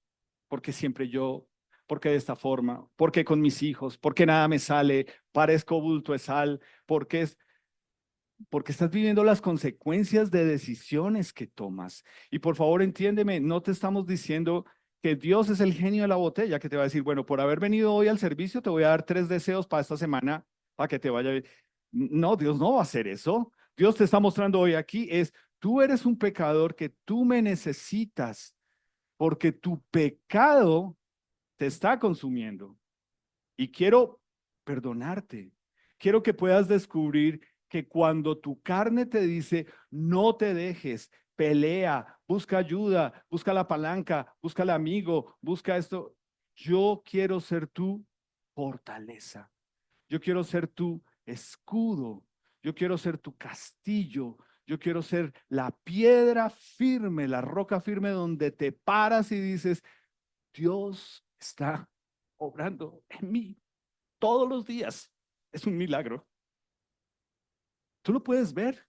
¿Por qué siempre yo? ¿Por qué de esta forma? ¿Por qué con mis hijos? ¿Por qué nada me sale? Parezco bulto de sal. ¿Por qué es? porque estás viviendo las consecuencias de decisiones que tomas. Y por favor, entiéndeme, no te estamos diciendo que Dios es el genio de la botella, que te va a decir, bueno, por haber venido hoy al servicio, te voy a dar 3 deseos para esta semana, para que te vaya bien. No, Dios no va a hacer eso. Dios te está mostrando hoy aquí es, tú eres un pecador que tú me necesitas, porque tu pecado te está consumiendo. Y quiero perdonarte. Quiero que puedas descubrir que cuando tu carne te dice, no te dejes, pelea, busca ayuda, busca la palanca, busca el amigo, busca esto, yo quiero ser tu fortaleza. Yo quiero ser tu escudo. Yo quiero ser tu castillo. Yo quiero ser la piedra firme, la roca firme donde te paras y dices, Dios está obrando en mí todos los días. Es un milagro. Tú lo puedes ver.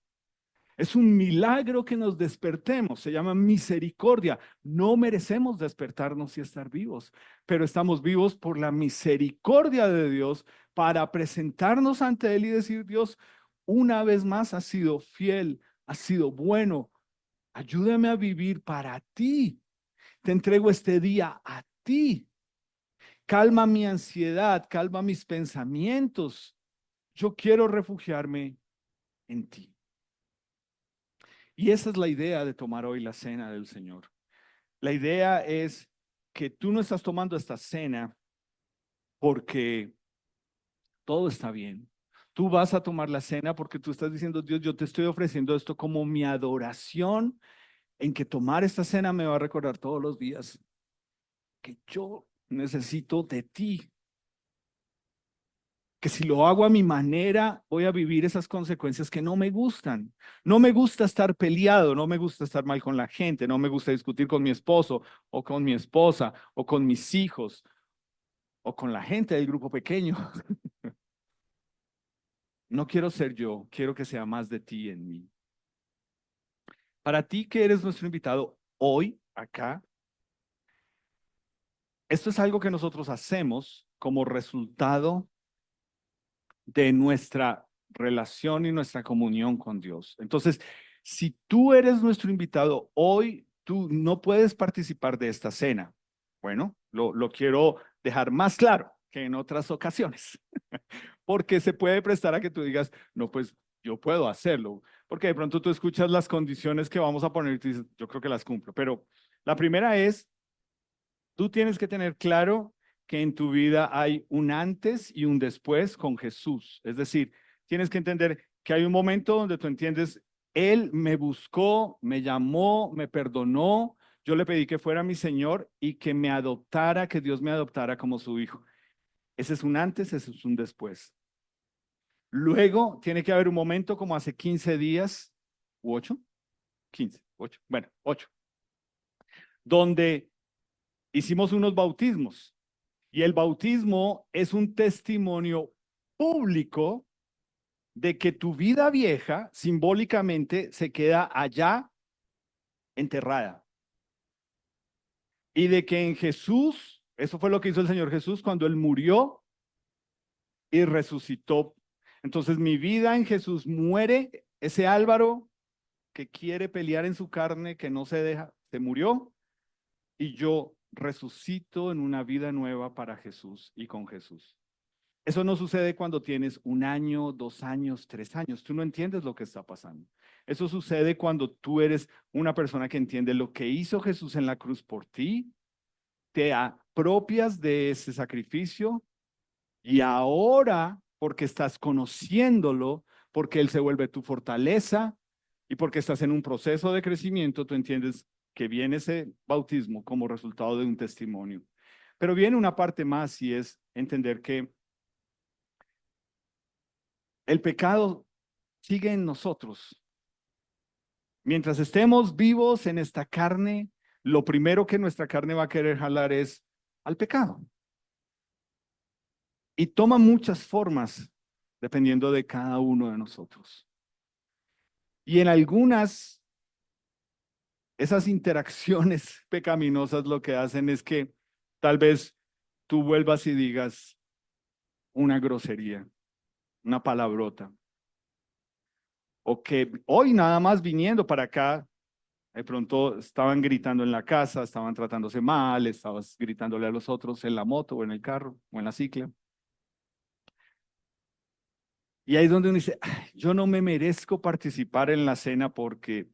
Es un milagro que nos despertemos. Se llama misericordia. No merecemos despertarnos y estar vivos, pero estamos vivos por la misericordia de Dios para presentarnos ante Él y decir, Dios, una vez más has sido fiel, has sido bueno. Ayúdame a vivir para ti. Te entrego este día a ti. Calma mi ansiedad, calma mis pensamientos. Yo quiero refugiarme en ti. Y esa es la idea de tomar hoy la cena del Señor. La idea es que tú no estás tomando esta cena porque todo está bien. Tú vas a tomar la cena porque tú estás diciendo, Dios, yo te estoy ofreciendo esto como mi adoración, en que tomar esta cena me va a recordar todos los días que yo necesito de ti. Que si lo hago a mi manera, voy a vivir esas consecuencias que no me gustan. No me gusta estar peleado, no me gusta estar mal con la gente, no me gusta discutir con mi esposo o con mi esposa o con mis hijos o con la gente del grupo pequeño. No quiero ser yo, quiero que sea más de ti en mí. Para ti que eres nuestro invitado hoy, acá, esto es algo que nosotros hacemos como resultado de nuestra relación y nuestra comunión con Dios. Entonces, si tú eres nuestro invitado hoy, tú no puedes participar de esta cena. Bueno, lo quiero dejar más claro que en otras ocasiones, porque se puede prestar a que tú digas, no, pues yo puedo hacerlo, porque de pronto tú escuchas las condiciones que vamos a poner y tú dices, yo creo que las cumplo, pero la primera es, tú tienes que tener claro que en tu vida hay un antes y un después con Jesús. Es decir, tienes que entender que hay un momento donde tú entiendes, Él me buscó, me llamó, me perdonó, yo le pedí que fuera mi Señor y que me adoptara, que Dios me adoptara como su hijo. Ese es un antes, ese es un después. Luego tiene que haber un momento como hace 15 días, u 8, 15, 8, bueno, 8, donde hicimos unos bautismos. Y el bautismo es un testimonio público de que tu vida vieja simbólicamente se queda allá enterrada. Y de que en Jesús, eso fue lo que hizo el Señor Jesús cuando Él murió y resucitó. Entonces mi vida en Jesús muere, ese Álvaro que quiere pelear en su carne, que no se deja, se murió y yo resucito en una vida nueva para Jesús y con Jesús. Eso no sucede cuando tienes 1 año, 2 años, 3 años. Tú no entiendes lo que está pasando. Eso sucede cuando tú eres una persona que entiende lo que hizo Jesús en la cruz por ti, te apropias de ese sacrificio y ahora, porque estás conociéndolo, porque Él se vuelve tu fortaleza y porque estás en un proceso de crecimiento, tú entiendes que viene ese bautismo como resultado de un testimonio. Pero viene una parte más y es entender que el pecado sigue en nosotros. Mientras estemos vivos en esta carne, lo primero que nuestra carne va a querer jalar es al pecado. Y toma muchas formas dependiendo de cada uno de nosotros. Y en algunas, esas interacciones pecaminosas lo que hacen es que tal vez tú vuelvas y digas una grosería, una palabrota, o que hoy nada más viniendo para acá, de pronto estaban gritando en la casa, estaban tratándose mal, estabas gritándole a los otros en la moto o en el carro o en la cicla. Y ahí es donde uno dice, "Ay, yo no me merezco participar en la cena porque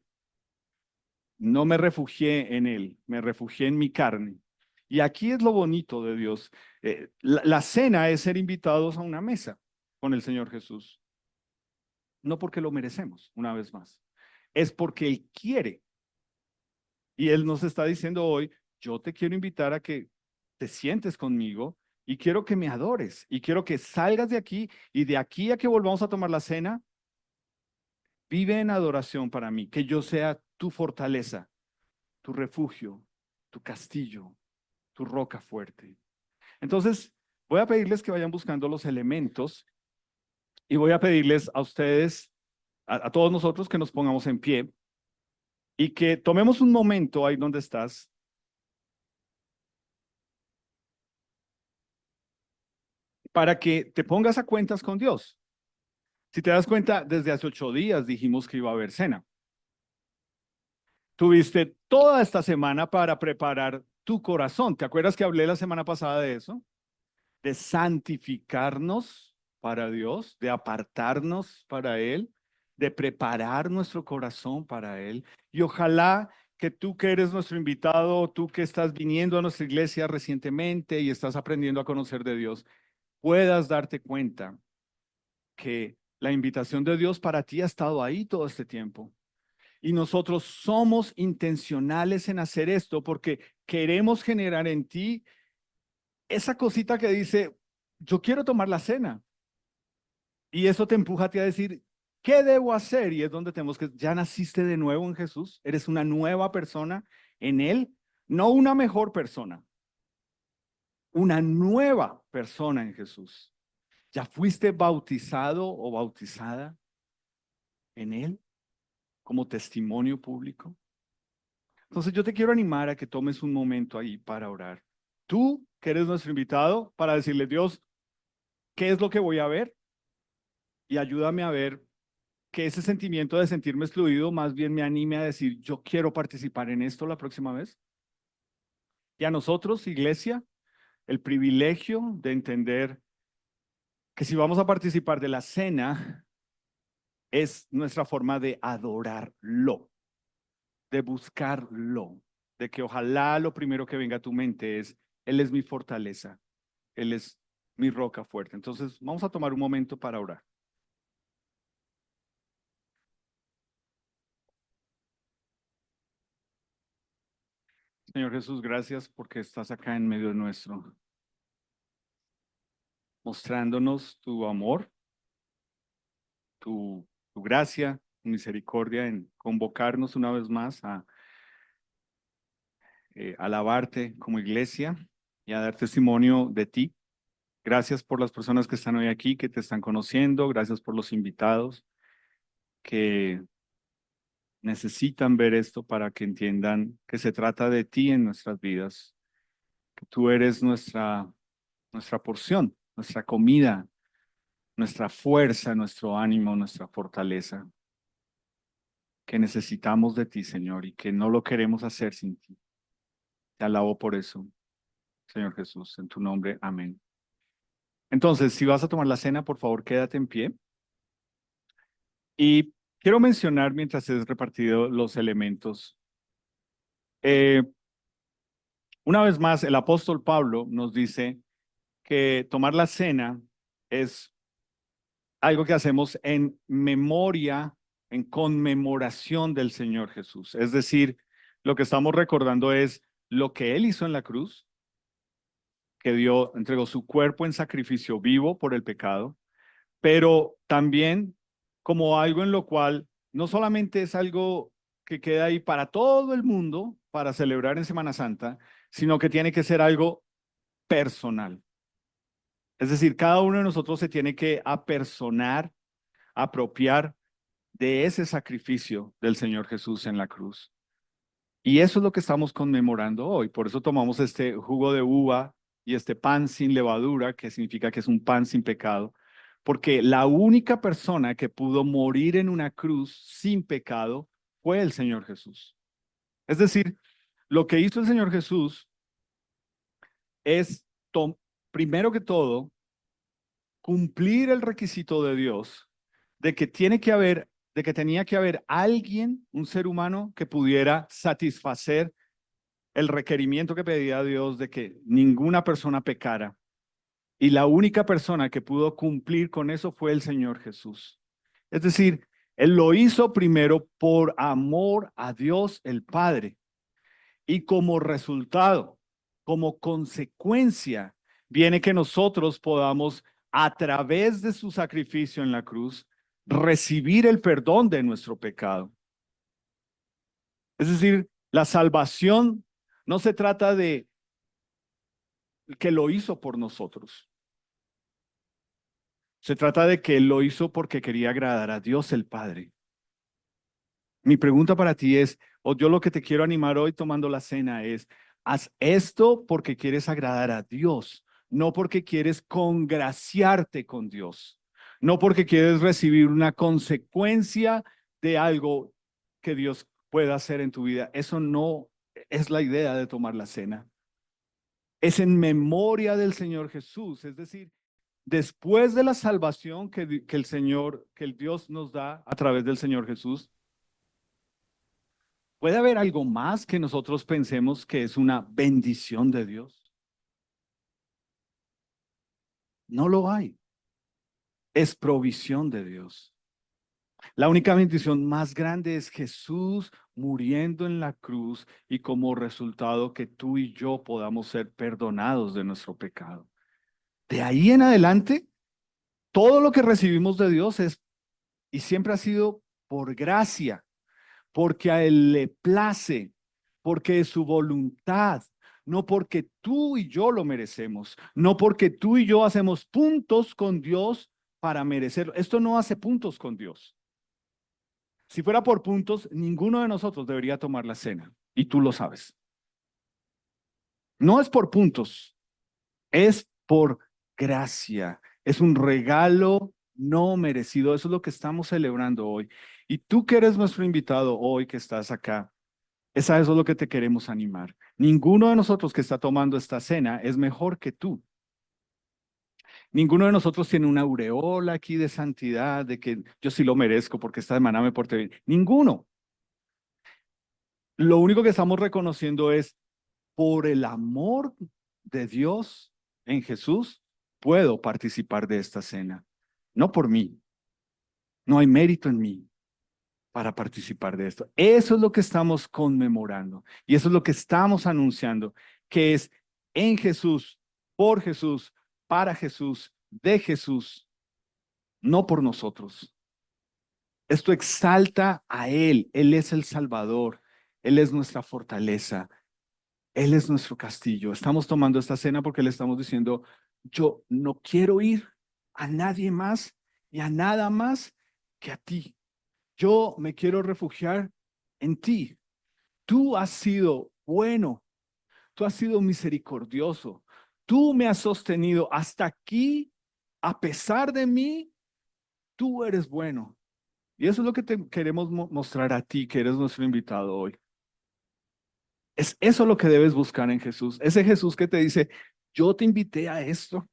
no me refugié en él, me refugié en mi carne". Y aquí es lo bonito de Dios. La cena es ser invitados a una mesa con el Señor Jesús. No porque lo merecemos, una vez más. Es porque Él quiere. Y Él nos está diciendo hoy, yo te quiero invitar a que te sientes conmigo y quiero que me adores y quiero que salgas de aquí y de aquí a que volvamos a tomar la cena, vive en adoración para mí, que yo sea tu fortaleza, tu refugio, tu castillo, tu roca fuerte. Entonces, voy a pedirles que vayan buscando los elementos y voy a pedirles a ustedes, a todos nosotros, que nos pongamos en pie y que tomemos un momento ahí donde estás para que te pongas a cuentas con Dios. Si te das cuenta, desde hace 8 días dijimos que iba a haber cena. Tuviste toda esta semana para preparar tu corazón. ¿Te acuerdas que hablé la semana pasada de eso? De santificarnos para Dios, de apartarnos para Él, de preparar nuestro corazón para Él. Y ojalá que tú que eres nuestro invitado, tú que estás viniendo a nuestra iglesia recientemente y estás aprendiendo a conocer de Dios, puedas darte cuenta que la invitación de Dios para ti ha estado ahí todo este tiempo. Y nosotros somos intencionales en hacer esto porque queremos generar en ti esa cosita que dice, yo quiero tomar la cena. Y eso te empuja a ti a decir, ¿qué debo hacer? Y es donde tenemos que, ya naciste de nuevo en Jesús, eres una nueva persona en Él, no una mejor persona, una nueva persona en Jesús. ¿Ya fuiste bautizado o bautizada en Él como testimonio público? Entonces yo te quiero animar a que tomes un momento ahí para orar. Tú, que eres nuestro invitado, para decirle, Dios, ¿qué es lo que voy a ver? Y ayúdame a ver que ese sentimiento de sentirme excluido más bien me anime a decir, yo quiero participar en esto la próxima vez. Y a nosotros, iglesia, el privilegio de entender que si vamos a participar de la cena, es nuestra forma de adorarlo, de buscarlo, de que ojalá lo primero que venga a tu mente es, Él es mi fortaleza, Él es mi roca fuerte. Entonces, vamos a tomar un momento para orar. Señor Jesús, gracias porque estás acá en medio nuestro, mostrándonos tu amor, tu gracia, tu misericordia en convocarnos una vez más a alabarte como iglesia y a dar testimonio de ti. Gracias por las personas que están hoy aquí, que te están conociendo. Gracias por los invitados que necesitan ver esto para que entiendan que se trata de ti en nuestras vidas, que tú eres nuestra porción, nuestra comida, nuestra fuerza, nuestro ánimo, nuestra fortaleza, que necesitamos de ti, Señor, y que no lo queremos hacer sin ti. Te alabo por eso, Señor Jesús, en tu nombre, amén. Entonces, si vas a tomar la cena, por favor, quédate en pie. Y quiero mencionar, mientras es repartido los elementos, eh, una vez más, el apóstol Pablo nos dice que tomar la cena es algo que hacemos en memoria, en conmemoración del Señor Jesús. Es decir, lo que estamos recordando es lo que Él hizo en la cruz, que entregó su cuerpo en sacrificio vivo por el pecado, pero también como algo en lo cual no solamente es algo que queda ahí para todo el mundo para celebrar en Semana Santa, sino que tiene que ser algo personal. Es decir, cada uno de nosotros se tiene que apersonar, apropiar de ese sacrificio del Señor Jesús en la cruz. Y eso es lo que estamos conmemorando hoy. Por eso tomamos este jugo de uva y este pan sin levadura, que significa que es un pan sin pecado, porque la única persona que pudo morir en una cruz sin pecado fue el Señor Jesús. Es decir, lo que hizo el Señor Jesús es, primero que todo, cumplir el requisito de Dios de que de que tenía que haber alguien, un ser humano, que pudiera satisfacer el requerimiento que pedía Dios de que ninguna persona pecara. Y la única persona que pudo cumplir con eso fue el Señor Jesús. Es decir, Él lo hizo primero por amor a Dios el Padre. Y como resultado, como consecuencia, viene que nosotros podamos, a través de su sacrificio en la cruz, recibir el perdón de nuestro pecado. Es decir, la salvación no se trata de que lo hizo por nosotros. Se trata de que Él lo hizo porque quería agradar a Dios el Padre. Mi pregunta para ti es, o yo lo que te quiero animar hoy tomando la cena es, haz esto porque quieres agradar a Dios, no porque quieres congraciarte con Dios, no porque quieres recibir una consecuencia de algo que Dios pueda hacer en tu vida. Eso no es la idea de tomar la cena. Es en memoria del Señor Jesús, es decir, después de la salvación que el Señor, que el Dios nos da a través del Señor Jesús. ¿Puede haber algo más que nosotros pensemos que es una bendición de Dios? No lo hay. Es provisión de Dios. La única bendición más grande es Jesús muriendo en la cruz y como resultado que tú y yo podamos ser perdonados de nuestro pecado. De ahí en adelante, todo lo que recibimos de Dios es y siempre ha sido por gracia, porque a Él le place, porque es su voluntad, no porque tú y yo lo merecemos, no porque tú y yo hacemos puntos con Dios para merecerlo. Esto no hace puntos con Dios. Si fuera por puntos, ninguno de nosotros debería tomar la cena, y tú lo sabes. No es por puntos, es por gracia. Es un regalo no merecido. Eso es lo que estamos celebrando hoy. Y tú que eres nuestro invitado hoy, que estás acá, eso es lo que te queremos animar. Ninguno de nosotros que está tomando esta cena es mejor que tú. Ninguno de nosotros tiene una aureola aquí de santidad, de que yo sí lo merezco porque esta semana me porté bien. Ninguno. Lo único que estamos reconociendo es por el amor de Dios en Jesús, puedo participar de esta cena. No por mí. No hay mérito en mí para participar de esto. Eso es lo que estamos conmemorando y eso es lo que estamos anunciando, que es en Jesús, por Jesús, para Jesús, de Jesús, no por nosotros. Esto exalta a Él. Él es el Salvador. Él es nuestra fortaleza. Él es nuestro castillo. Estamos tomando esta cena porque le estamos diciendo, yo no quiero ir a nadie más y a nada más que a ti. Yo me quiero refugiar en ti. Tú has sido bueno, tú has sido misericordioso, tú me has sostenido hasta aquí, a pesar de mí, tú eres bueno. Y eso es lo que te queremos mostrar a ti, que eres nuestro invitado hoy. Es eso lo que debes buscar en Jesús. Ese Jesús que te dice, yo te invité a esto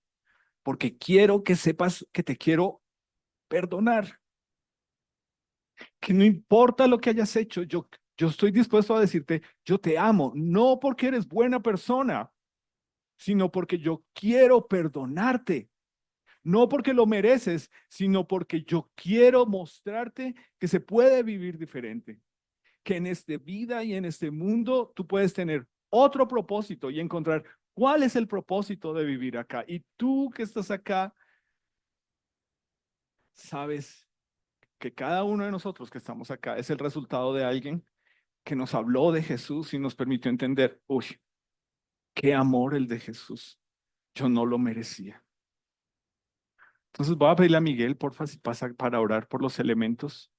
porque quiero que sepas que te quiero perdonar, que no importa lo que hayas hecho, yo estoy dispuesto a decirte, yo te amo, no porque eres buena persona, sino porque yo quiero perdonarte, no porque lo mereces, sino porque yo quiero mostrarte que se puede vivir diferente, que en esta vida y en este mundo tú puedes tener otro propósito y encontrar cuál es el propósito de vivir acá. Y tú que estás acá, sabes que cada uno de nosotros que estamos acá es el resultado de alguien que nos habló de Jesús y nos permitió entender, uy, qué amor el de Jesús. Yo no lo merecía. Entonces voy a pedirle a Miguel, porfa, si pasa para orar por los elementos.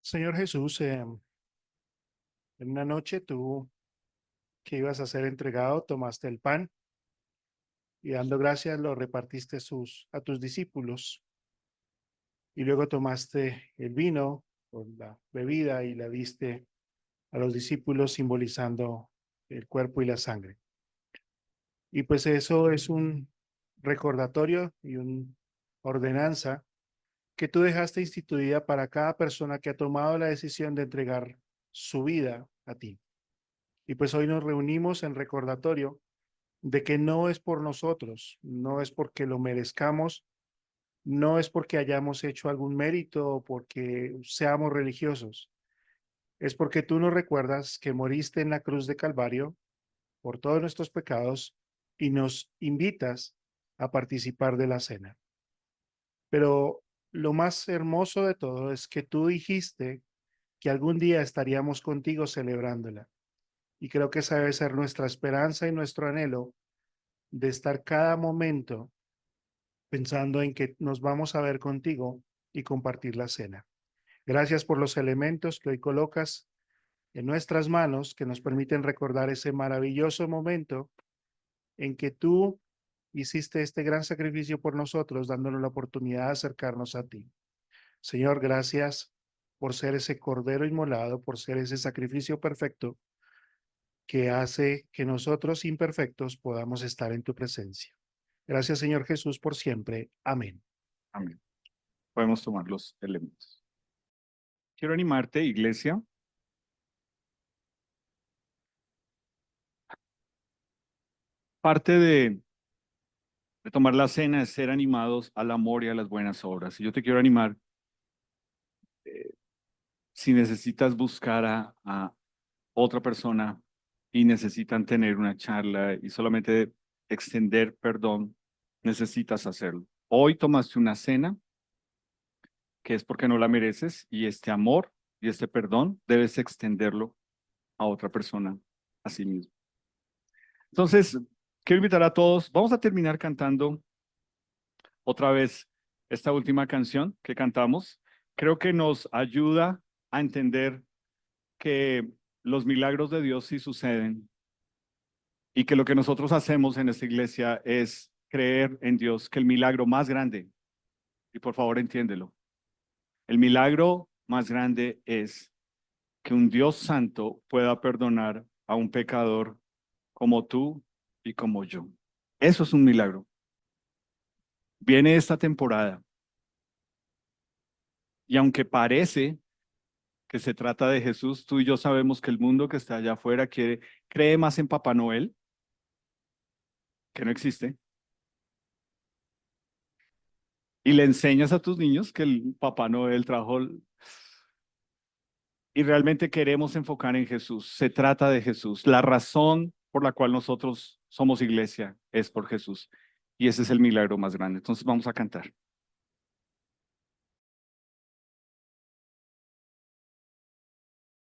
Señor Jesús, en una noche tú que ibas a ser entregado, tomaste el pan y dando gracias lo repartiste a tus discípulos. Y luego tomaste el vino o la bebida y la diste a los discípulos simbolizando el cuerpo y la sangre. Y pues eso es un recordatorio y una ordenanza que tú dejaste instituida para cada persona que ha tomado la decisión de entregar su vida a ti. Y pues hoy nos reunimos en recordatorio de que no es por nosotros, no es porque lo merezcamos, no es porque hayamos hecho algún mérito o porque seamos religiosos, es porque tú nos recuerdas que moriste en la cruz de Calvario por todos nuestros pecados y nos invitas a participar de la cena. Pero lo más hermoso de todo es que tú dijiste que algún día estaríamos contigo celebrándola. Y creo que esa debe ser nuestra esperanza y nuestro anhelo de estar cada momento pensando en que nos vamos a ver contigo y compartir la cena. Gracias por los elementos que hoy colocas en nuestras manos que nos permiten recordar ese maravilloso momento en que tú hiciste este gran sacrificio por nosotros, dándonos la oportunidad de acercarnos a ti. Señor, gracias por ser ese cordero inmolado, por ser ese sacrificio perfecto que hace que nosotros imperfectos podamos estar en tu presencia. Gracias, Señor Jesús, por siempre. Amén. Amén. Podemos tomar los elementos. Quiero animarte, iglesia. Parte de tomar la cena es ser animados al amor y a las buenas obras. Y yo te quiero animar, eh, si necesitas buscar a otra persona y necesitan tener una charla y solamente extender perdón, necesitas hacerlo. Hoy tomaste una cena que es porque no la mereces y este amor y este perdón debes extenderlo a otra persona, a sí mismo. Entonces, quiero invitar a todos, vamos a terminar cantando otra vez esta última canción que cantamos. Creo que nos ayuda a entender que los milagros de Dios sí suceden y que lo que nosotros hacemos en esta iglesia es creer en Dios, que el milagro más grande, y por favor entiéndelo, el milagro más grande es que un Dios santo pueda perdonar a un pecador como tú y como yo. Eso es un milagro. Viene esta temporada y aunque parece que se trata de Jesús, tú y yo sabemos que el mundo que está allá afuera cree más en Papá Noel, que no existe, y le enseñas a tus niños que el Papá Noel trajo y realmente queremos enfocar en Jesús. Se trata de Jesús. La razón por la cual nosotros somos iglesia es por Jesús. Y ese es el milagro más grande. Entonces vamos a cantar.